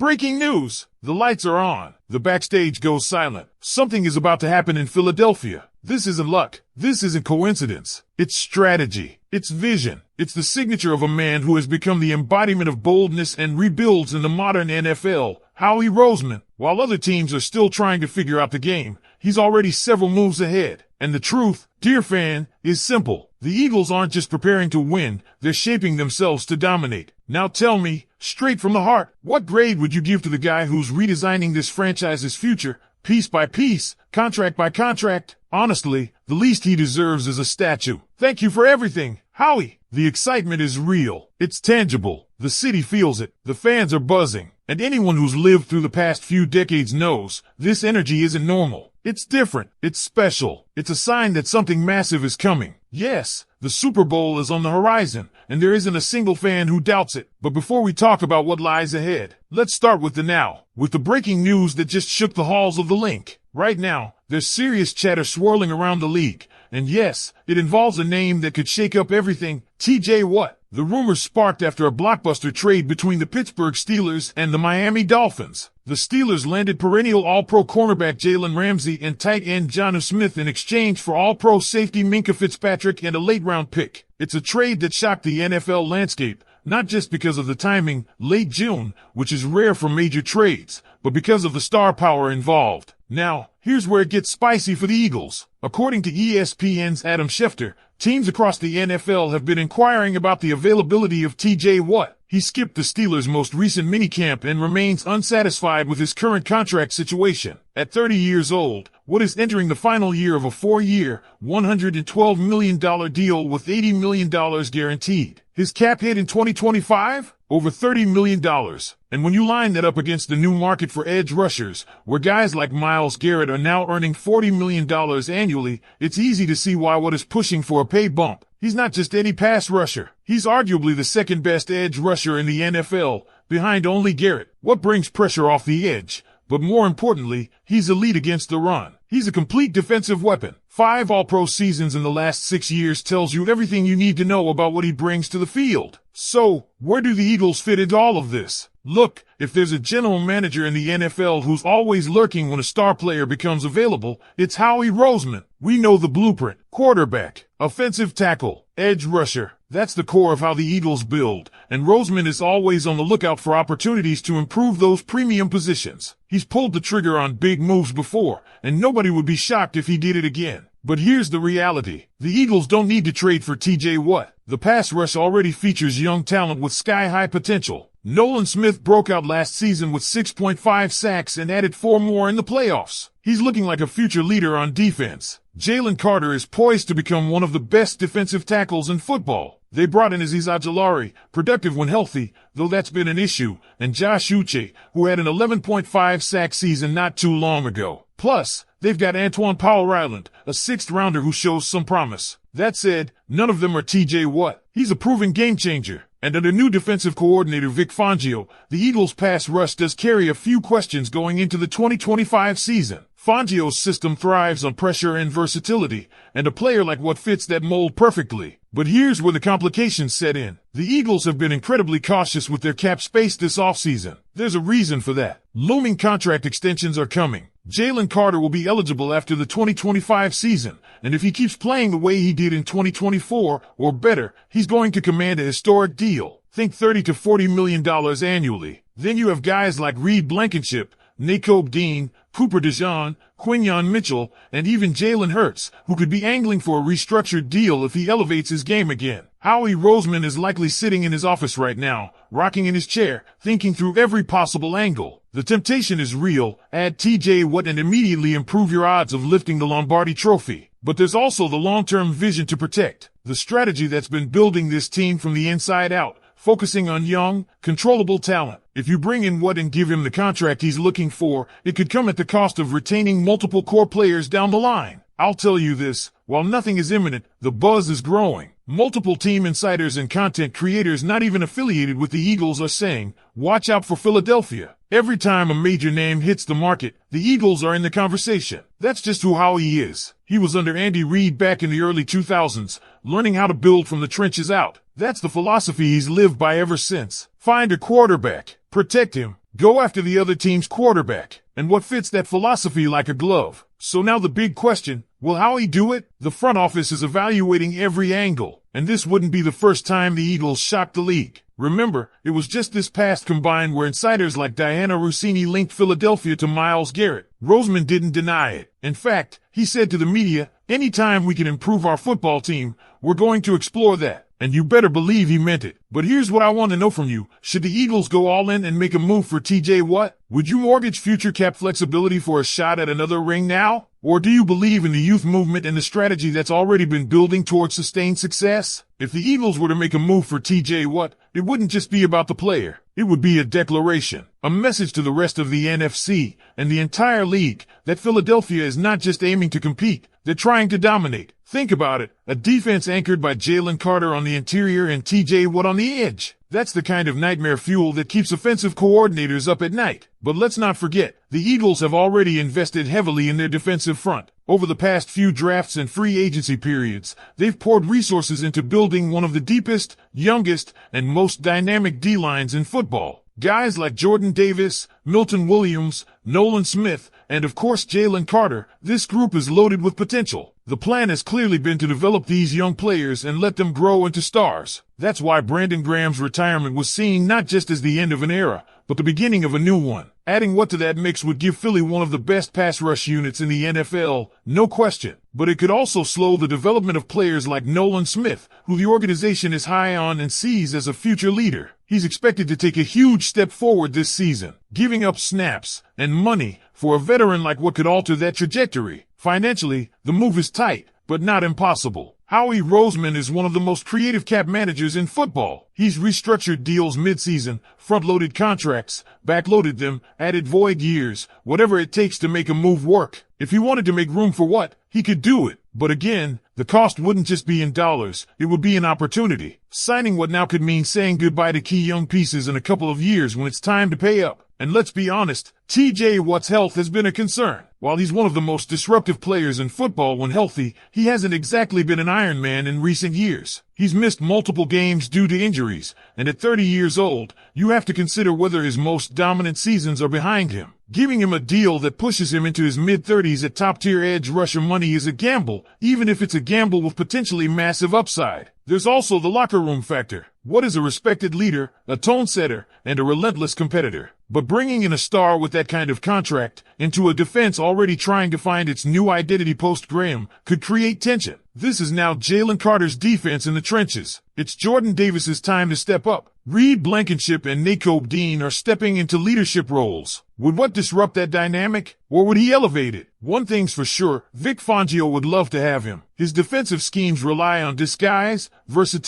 Breaking news! The lights are on. The backstage goes silent. Something is about to happen in Philadelphia. This isn't luck. This isn't coincidence. It's strategy. It's vision. It's the signature of a man who has become the embodiment of boldness and rebuilds in the modern NFL, Howie Roseman. While other teams are still trying to figure out the game, he's already several moves ahead. And the truth, dear fan, is simple. The Eagles aren't just preparing to win, they're shaping themselves to dominate. Now tell me, straight from the heart, what grade would you give to the guy who's redesigning this franchise's future, piece by piece, contract by contract? Honestly, the least he deserves is a statue. Thank you for everything, Howie. The excitement is real. It's tangible. The city feels it. The fans are buzzing. And anyone who's lived through the past few decades knows this energy isn't normal. It's different. It's special. It's a sign that something massive is coming. Yes, the Super Bowl is on the horizon, and there isn't a single fan who doubts it. But before we talk about what lies ahead, let's start with the now, with the breaking news that just shook the halls of the Link. Right now, there's serious chatter swirling around the league. And yes, it involves a name that could shake up everything. TJ Watt. The rumors sparked after a blockbuster trade between the Pittsburgh Steelers and the Miami Dolphins. The Steelers landed perennial All-Pro cornerback Jalen Ramsey and tight end Jonnu Smith in exchange for All-Pro safety Minkah Fitzpatrick and a late-round pick. It's a trade that shocked the NFL landscape, not just because of the timing, late June, which is rare for major trades, but because of the star power involved. Now, here's where it gets spicy for the Eagles. According to ESPN's Adam Schefter, teams across the NFL have been inquiring about the availability of TJ Watt. He skipped the Steelers' most recent minicamp and remains unsatisfied with his current contract situation. At 30 years old, Watt is entering the final year of a 4-year, $112 million deal with $80 million guaranteed. His cap hit in 2025? Over $30 million. And when you line that up against the new market for edge rushers, where guys like Myles Garrett are now earning $40 million annually, it's easy to see why Watt is pushing for a pay bump. He's not just any pass rusher. He's arguably the second best edge rusher in the NFL, behind only Garrett. Watt brings pressure off the edge, but more importantly, he's elite against the run. He's a complete defensive weapon. 5 All-Pro seasons in the last 6 years tells you everything you need to know about what he brings to the field. So, where do the Eagles fit into all of this? Look, if there's a general manager in the NFL who's always lurking when a star player becomes available, it's Howie Roseman. We know the blueprint. Quarterback, offensive tackle, edge rusher. That's the core of how the Eagles build, and Roseman is always on the lookout for opportunities to improve those premium positions. He's pulled the trigger on big moves before, and nobody would be shocked if he did it again. But here's the reality. The Eagles don't need to trade for TJ Watt. The pass rush already features young talent with sky-high potential. Nolan Smith broke out last season with 6.5 sacks and added 4 more in the playoffs. He's looking like a future leader on defense. Jalen Carter is poised to become one of the best defensive tackles in football. They brought in Azeez Ojulari, productive when healthy, though that's been an issue, and Josh Uche, who had an 11.5 sack season not too long ago. Plus, they've got Antoine Powell-Ryland, a 6th-rounder who shows some promise. That said, none of them are TJ Watt. He's a proven game-changer. And under new defensive coordinator Vic Fangio, the Eagles' pass rush does carry a few questions going into the 2025 season. Fangio's system thrives on pressure and versatility, and a player like Watt fits that mold perfectly. But here's where the complications set in. The Eagles have been incredibly cautious with their cap space this offseason. There's a reason for that. Looming contract extensions are coming. Jalen Carter will be eligible after the 2025 season, and if he keeps playing the way he did in 2024, or better, he's going to command a historic deal. Think $30 to $40 million annually. Then you have guys like Reed Blankenship, Nakobe Dean, Cooper DeJean, Quinyon Mitchell, and even Jalen Hurts, who could be angling for a restructured deal if he elevates his game again. Howie Roseman is likely sitting in his office right now, rocking in his chair, thinking through every possible angle. The temptation is real. Add TJ Watt and immediately improve your odds of lifting the Lombardi Trophy. But there's also the long-term vision to protect. The strategy that's been building this team from the inside out, focusing on young, controllable talent. If you bring in Watt and give him the contract he's looking for, it could come at the cost of retaining multiple core players down the line. I'll tell you this, while nothing is imminent, the buzz is growing. Multiple team insiders and content creators not even affiliated with the Eagles are saying, watch out for Philadelphia. Every time a major name hits the market, the Eagles are in the conversation. That's just who Howie is. He was under Andy Reid back in the early 2000s, learning how to build from the trenches out. That's the philosophy he's lived by ever since. Find a quarterback, protect him, Go after the other team's quarterback, and what fits that philosophy like a glove. So now the big question, will Howie do it? The front office is evaluating every angle, and this wouldn't be the first time the Eagles shocked the league. Remember, it was just this past combine where insiders like Diana Rossini linked Philadelphia to Myles Garrett. Roseman didn't deny it. In fact, he said to the media, anytime we can improve our football team, we're going to explore that. And you better believe he meant it. But here's what I want to know from you. Should the Eagles go all in and make a move for TJ Watt? Would you mortgage future cap flexibility for a shot at another ring now? Or do you believe in the youth movement and the strategy that's already been building towards sustained success? If the Eagles were to make a move for TJ Watt, it wouldn't just be about the player. It would be a declaration, a message to the rest of the NFC and the entire league that Philadelphia is not just aiming to compete, they're trying to dominate. Think about it, a defense anchored by Jalen Carter on the interior and TJ Watt on the edge. That's the kind of nightmare fuel that keeps offensive coordinators up at night. But let's not forget, the Eagles have already invested heavily in their defensive front. Over the past few drafts and free agency periods, they've poured resources into building one of the deepest, youngest, and most dynamic D-lines in football. Guys like Jordan Davis, Milton Williams, Nolan Smith, and of course Jalen Carter, this group is loaded with potential. The plan has clearly been to develop these young players and let them grow into stars. That's why Brandon Graham's retirement was seen not just as the end of an era, but the beginning of a new one. Adding Watt to that mix would give Philly one of the best pass rush units in the NFL, no question. But it could also slow the development of players like Nolan Smith, who the organization is high on and sees as a future leader. He's expected to take a huge step forward this season, giving up snaps and money for a veteran like Watt could alter that trajectory. Financially, the move is tight, but not impossible. Howie Roseman is one of the most creative cap managers in football. He's restructured deals mid-season, front-loaded contracts, back-loaded them, added void years, whatever it takes to make a move work. If he wanted to make room for Watt, he could do it. But again, the cost wouldn't just be in dollars, it would be an opportunity. Signing Watt now could mean saying goodbye to key young pieces in a couple of years when it's time to pay up. And let's be honest, TJ Watt's health has been a concern. While he's one of the most disruptive players in football when healthy, he hasn't exactly been an Iron Man in recent years. He's missed multiple games due to injuries, and at 30 years old, you have to consider whether his most dominant seasons are behind him. Giving him a deal that pushes him into his mid-30s at top-tier edge rusher money is a gamble, even if it's a gamble with potentially massive upside. There's also the locker room factor. Watt is a respected leader, a tone setter, and a relentless competitor. But bringing in a star with that kind of contract into a defense already trying to find its new identity post-Graham could create tension. This is now Jalen Carter's defense in the trenches. It's Jordan Davis's time to step up. Reed Blankenship and Nakobe Dean are stepping into leadership roles. Would Watt disrupt that dynamic, or would he elevate it? One thing's for sure, Vic Fangio would love to have him. His defensive schemes rely on disguise, versatility,